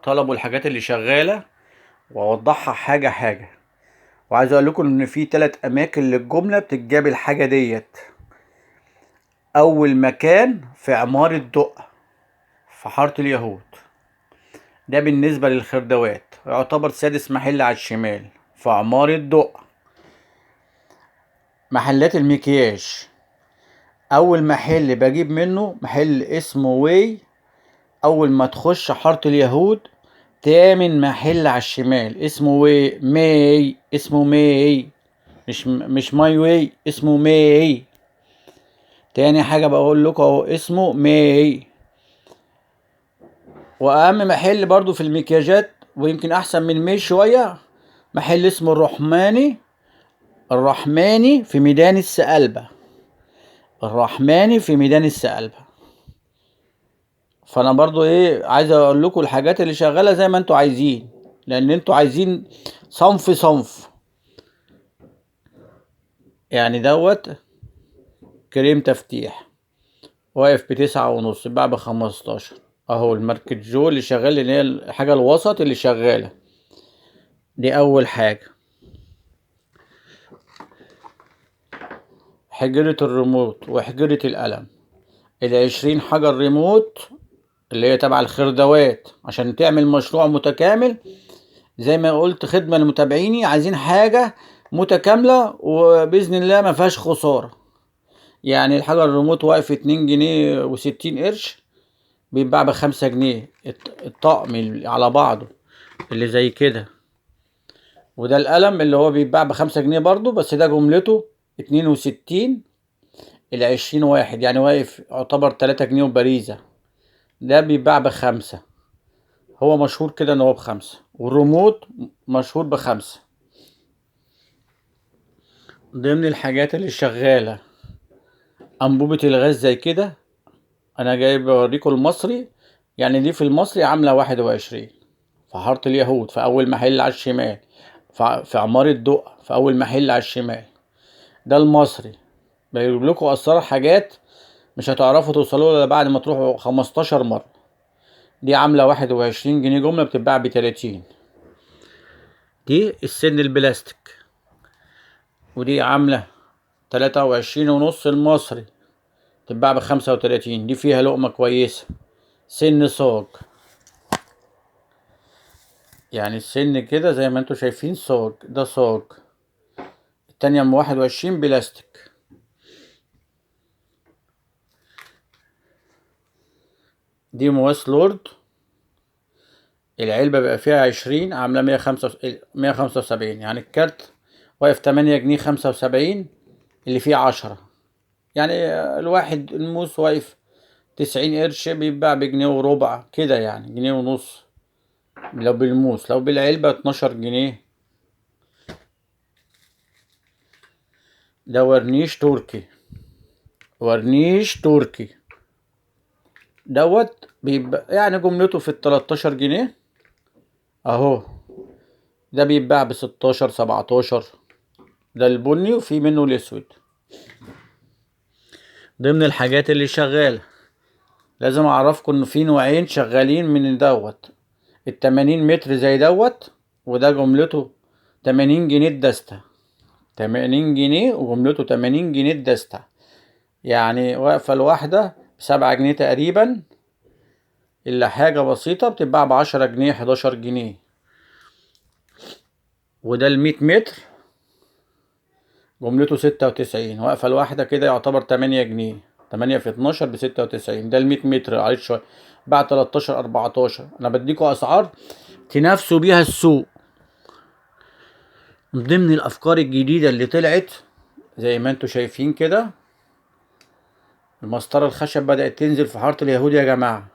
طلبوا الحاجات اللي شغالة واوضحها حاجة حاجة. وعايز اقول لكم ان في 3 اماكن للجملة بتتجاب الحاجة ديت. اول مكان في عمارة دقة في حارة اليهود، ده بالنسبة للخردوات يعتبر سادس محل على الشمال في عمارة دقة. محلات المكياج، اول محل بجيب منه محل اسمه واي. اول ما تخش حارة اليهود تامن محل على الشمال اسمه ماي، اسمه ماي، مش ماي واي، اسمه ماي. تاني حاجة بقول لكم اهو اسمه ماي. واهم محل برضو في المكياجات ويمكن احسن من ماي شوية، محل اسمه الرحماني في ميدان السقلبة. الرحماني في ميدان السقلبة. فانا برضو عايز اقول لكم الحاجات اللي شغالة زي ما انتوا عايزين، لان انتوا عايزين صنف صنف. يعني دوت كريم تفتيح واقف ب9.5، اتباع ب15. اهو الماركت جو اللي شغال، اللي هي الحاجة الوسط اللي شغالة دي. اول حاجة حجرة الريموت وحجرة القلم، 20 حجر ريموت اللي هي تبع الخردوات. عشان تعمل مشروع متكامل زي ما قلت خدمة لمتابعيني، عايزين حاجة متكاملة وبإذن الله ما فيهاش خسارة. يعني الحجر الريموت واقف 2 جنيه و60 قرش، بيتباع ب5 جنيه الطقم على بعضه اللي زي كده. وده القلم اللي هو بيتباع ب5 جنيه برضو، بس ده جملته 62. 20 واحد يعني واقف يعتبر 3 جنيه وبريزة. ده بيتباع ب5. هو مشهور كده ان هو ب5، والريموت مشهور ب5. ضمن الحاجات اللي شغالة أنبوبة الغاز زي كده. أنا جايب أوريكم المصري، يعني دي في المصري عاملة 21 في حارة اليهود في أول محل على الشمال، في عمارة دقة في أول محل على الشمال. ده المصري بيجيب لكم أسرار حاجات مش هتعرفوا توصلوا إلا بعد ما تروحوا 15 مرة. دي عاملة 21 جنيه، جملة بتتباع ب30. دي السن البلاستيك، ودي عاملة 23.5 المصري، تتباع ب35. دي فيها لقمة كويسة. سن صاج، يعني السن كده زي ما انتوا شايفين صاج، ده صاج. التانية ام 21 بلاستيك. دي مواس لورد، العلبة بقى فيها 20، عاملة 175. يعني الكارت واقف 8 جنيه 75، اللي فيه 10. يعني الواحد الموس واقف 90 قرش، بيتباع ب1.25 جنيه كده، يعني 1.5 جنيه لو بالموس. لو بالعلبة 12 جنيه. ده ورنيش تركي، ورنيش تركي دوت بيبقى يعني جملته في ال13 جنيه اهو. ده بيتباع ب16 17. ده البني وفي منه الاسود. ضمن الحاجات اللي شغالة لازم اعرفكم ان في نوعين شغالين من دوت. ال80 متر زي دوت، وده جملته 80 جنيه الدستة. 80 جنيه وجملته 80 جنيه الدستة. يعني واقفة الواحدة ب7 جنيه تقريبا، إلا حاجة بسيطة بتتباع ب10 جنيه 11 جنيه. وده ال100 متر جملته 96، واقفة الواحدة كده يعتبر 8 جنيه. 8 في 12 ب96. ده ال100 متر عليه شوية، بعد 13 14. أنا بديكوا أسعار تنافسوا بيها السوق. من ضمن الأفكار الجديدة اللي طلعت زي ما انتوا شايفين كده، المسطرة الخشب بدأت تنزل في حارة اليهود يا جماعة.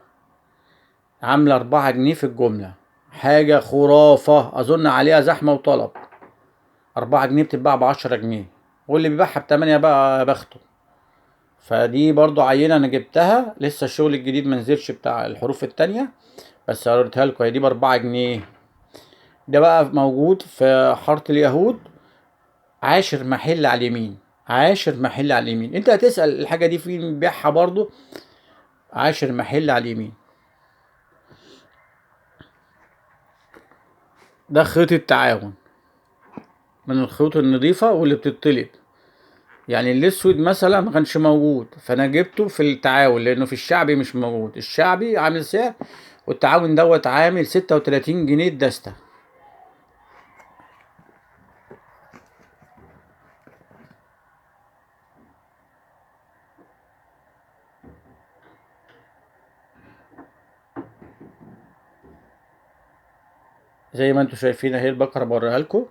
عاملة 4 جنيه في الجملة، حاجة خرافة. أظن عليها زحمة وطلب. 4 جنيه بتتباع ب10 جنيه، واللي بيبيعها ب8 بقى بخته. فدي برضو عينة أنا جبتها لسه، الشغل الجديد منزلش بتاع الحروف التانية، بس هوريتها لكم. هي دي ب4 جنيه. ده بقى موجود في حارة اليهود، عاشر محل على اليمين. عاشر محل على اليمين. انت هتسأل الحاجة دي فين بيعها برضو. عاشر محل على اليمين. ده خيط التعاون من الخيوط النظيفة واللي بتطلب. يعني الاسود مثلا ما كانش موجود، فانا جبته في التعاون لانه في الشعبي مش موجود. الشعبي عامل سعر، والتعاون دوت عامل 36 جنيه الدستة. زي ما انتوا شايفين اهي البقرة بوريها لكم،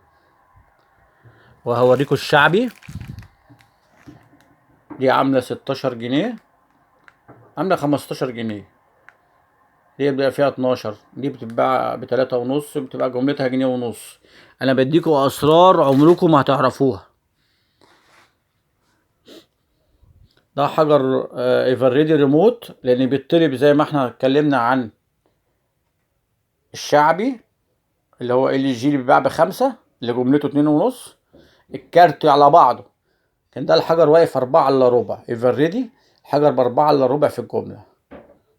وهوريكم الشعبي. دي عاملة 16 جنيه، عاملة 15 جنيه. دي بيبقى فيها 12، دي بتتباع ب3.5، بتبقى جملتها جنيه ونص. انا بديكوا اسرار عمركم ما هتعرفوها. ده حجر ايفرريدي ريموت، لان بيطلب زي ما احنا اتكلمنا عن الشعبي اللي هو ال جي اللي بيتباع ب5، اللي جملته 2.5. الكارت على بعضه كان ده الحجر واقف 4 إلا ربع ايفرريدي، حجر ب4 إلا ربع في الجملة،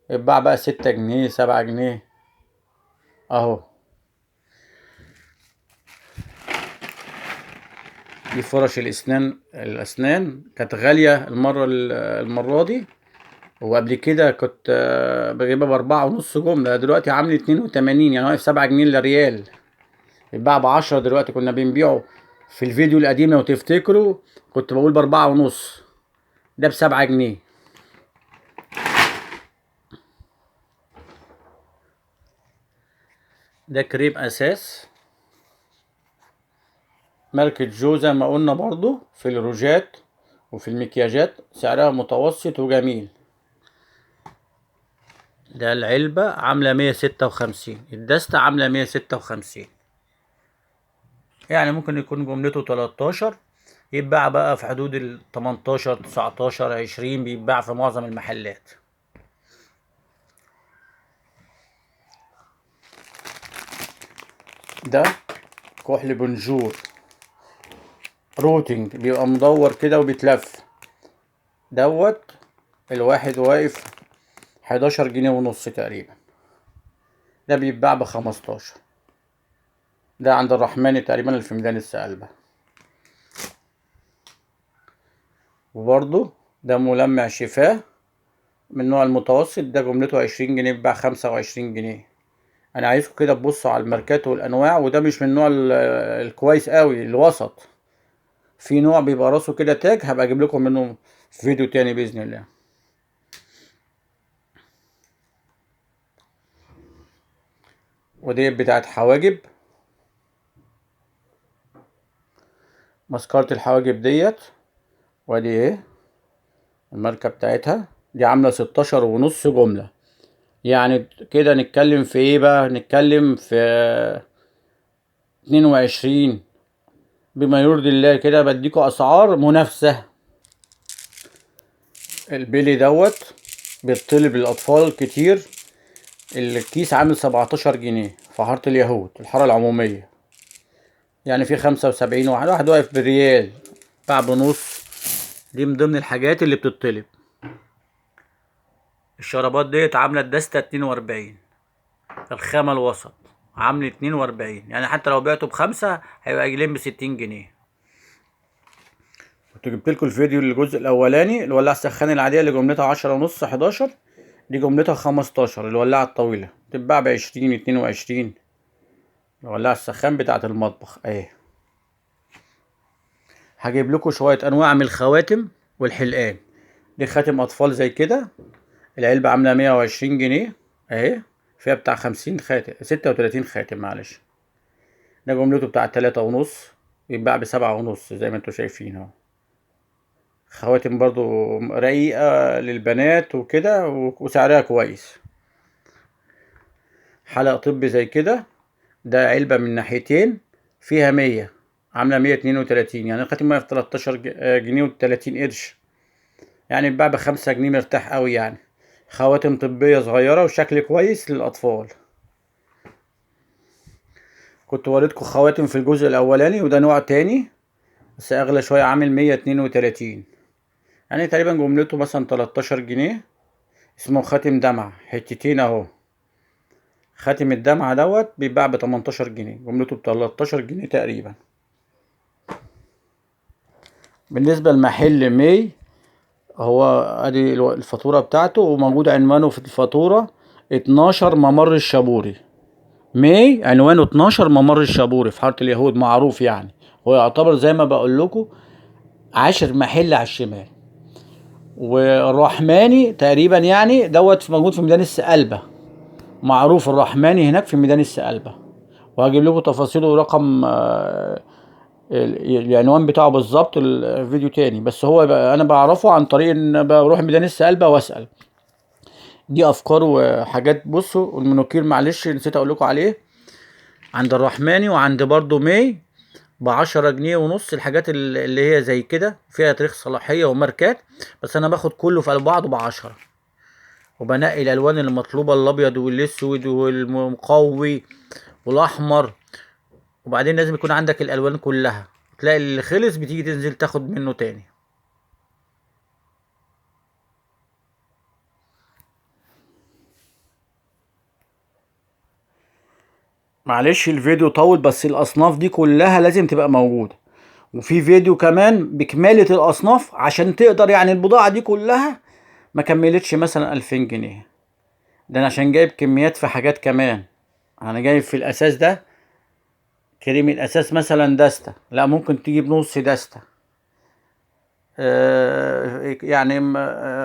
يتباع بقى 6 جنيه 7 جنيه اهو. دي فرش الاسنان كانت غالية المرة دي، وقبل كده كنت بجيبها ب4.5 جملة، دلوقتي عامل 82، يعني واقف 7 جنيه الا ريال. بيتباع ب10 دلوقتي، كنا بنبيعه في الفيديو القديم لو تفتكروا، كنت بقول ب4.5، ده ب7 جنيه. ده كريم اساس ماركة جو، زي ما قلنا برضو في الروجات وفي المكياجات، سعرها متوسط وجميل. ده العلبة عاملة 156، الدستة عاملة 156، يعني ممكن يكون جملته 13، يتباع بقى في حدود 18 19 20، بيتباع في معظم المحلات. ده كحل بنجور روتنج، بيبقى مدور كده وبيتلف، دوت الواحد واقف 11 جنيه ونص تقريبا. ده بيتباع ب15، ده عند الرحماني تقريبا اللي في ميدان السقالبة. وبرضو ده ملمع شفاه من النوع المتوسط، ده جملته 20 جنيه، بيتباع 25 جنيه. انا عايزكم كده تبصوا على الماركات والانواع، وده مش من النوع الكويس قوي، الوسط. في نوع بيبقى راسه كده تاج، هبقى اجيب لكم منه في فيديو تاني باذن الله. ودي بتاعت حواجب، مسكرة الحواجب ديت، وادي ايه الماركة بتاعتها. دي عاملة 16.5 جملة، يعني كده نتكلم في ايه بقى، نتكلم في 22. بما يرضي الله كده بديكوا اسعار منافسة. البيلي دوت بيطلب للاطفال كتير، الكيس عامل 17 جنيه في حارة اليهود، الحارة العمومية، يعني في 75 واحد واقف بريال، باع بنص. دي من ضمن الحاجات اللي بتطلب. الشرابات ديت عاملة الدستة 42، الخامة الوسط عامل 42، يعني حتى لو بعته ب5 هيبقى جايلين ب60 جنيه. كنت جبت لكم الفيديو الجزء الاولاني، الولاعة السخان العادية اللي جملتها 10.5 11، دي جملتها 15. الولاعة الطويلة بتتباع ب20 22. الولاعة السخان بتاعة المطبخ اهي. هجيب لكم شوية انواع من الخواتم والحلقان. دي خاتم اطفال زي كده، العلبة عاملة 120 جنيه اهي، فيها بتاع 50 خاتم، 36 خاتم معلش. ده جملته بتاع 3.5، بيتباع ب7.5 زي ما انتوا شايفين اهو. خواتم برضو رقيقة للبنات وكده، وسعرها كويس. حلق طبي زي كده، ده علبة من ناحيتين فيها 100، عاملة 132، يعني الخاتم في 13 جنيه و30 قرش، يعني بيتباع ب5 جنيه مرتاح قوي يعني. خواتم طبية صغيرة وشكل كويس للأطفال. كنت وريتكم خواتم في الجزء الأولاني، وده نوع تاني بس أغلى شوية، عامل 132، يعني تقريبا جملته مثلا 13 جنيه. اسمه خاتم دمع حتتين اهو، خاتم الدمعة دوت بيتباع ب18 جنيه، جملته ب13 جنيه تقريبا. بالنسبة لمحل مي، هو ادي الفاتورة بتاعته، وموجود عنوانه في الفاتورة 12 ممر الشابوري. مي عنوانه 12 ممر الشابوري في حارة اليهود، معروف يعني. هو يعتبر زي ما بقول لكم 10 محل على الشمال. والرحماني تقريبا يعني دوت موجود في ميدان السقالبة، معروف الرحماني هناك في ميدان السقالبة. وهجيب لكم تفاصيله ورقم العنوان بتاعه بالظبط الفيديو تاني، بس هو انا بعرفه عن طريق ان بروح ميدان السقالبة واسأل. دي افكار وحاجات. بصوا المنوكير معلش نسيت اقول لكم عليه، عند الرحماني وعند برضو مي ب10 جنيه ونص. الحاجات اللي هي زي كده فيها تاريخ صلاحية وماركات، بس انا باخد كله في قلب بعضه ب10. وبنقي الالوان المطلوبة، الابيض والاسود والمقوي والاحمر. وبعدين لازم يكون عندك الالوان كلها، تلاقي اللي خلص بتيجي تنزل تاخد منه تاني. معلش الفيديو طول، بس الاصناف دي كلها لازم تبقى موجودة. وفي فيديو كمان بكمالة الاصناف عشان تقدر يعني البضاعة دي كلها ما كملتش مثلا 2000 جنيه. ده انا عشان جايب كميات في حاجات كمان. انا جايب في الاساس ده كريم الاساس مثلا دستة، لا ممكن تجيب نص دستة. يعني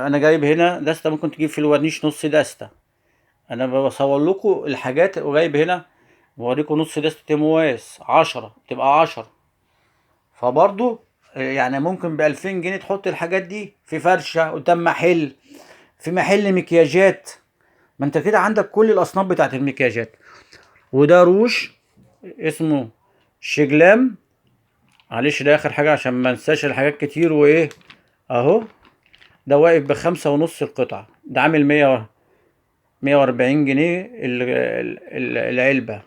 انا جايب هنا دستة، ممكن تجيب في الورنيش نص دستة. انا بصور لكم الحاجات، وجايب هنا بوريكم نص دستة مواس 10 تبقى 10. فبرضو يعني ممكن ب2000 جنيه تحط الحاجات دي في فرشة قدام محل، في محل مكياجات. ما انت كده عندك كل الاصناف بتاعت المكياجات. وده روج اسمه شجلام، معلش ده اخر حاجة عشان ما انساش الحاجات كتير. وايه اهو، ده واقف ب5.5 القطعة، ده عامل 140 جنيه العلبة.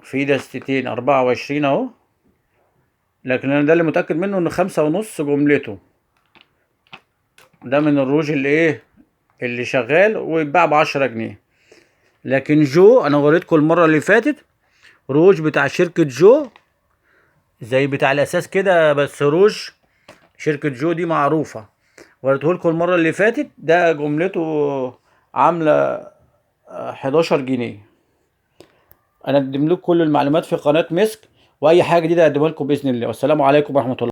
في دستتين 24 اهو، لكن انا ده اللي متأكد منه ان 5.5 جملته. ده من الروج اللي ايه اللي شغال ويتباع ب10 جنيه. لكن جو انا وريتكم المرة اللي فاتت روج بتاع شركة جو زي بتاع الاساس كده، بس روج شركة جو دي معروفة. وريتهولكم المرة اللي فاتت، ده جملته عاملة 11 جنيه. انا اقدم لكم كل المعلومات في قناة مسك، واي حاجة جديدة اقدمها لكم باذن الله. والسلام عليكم ورحمة الله.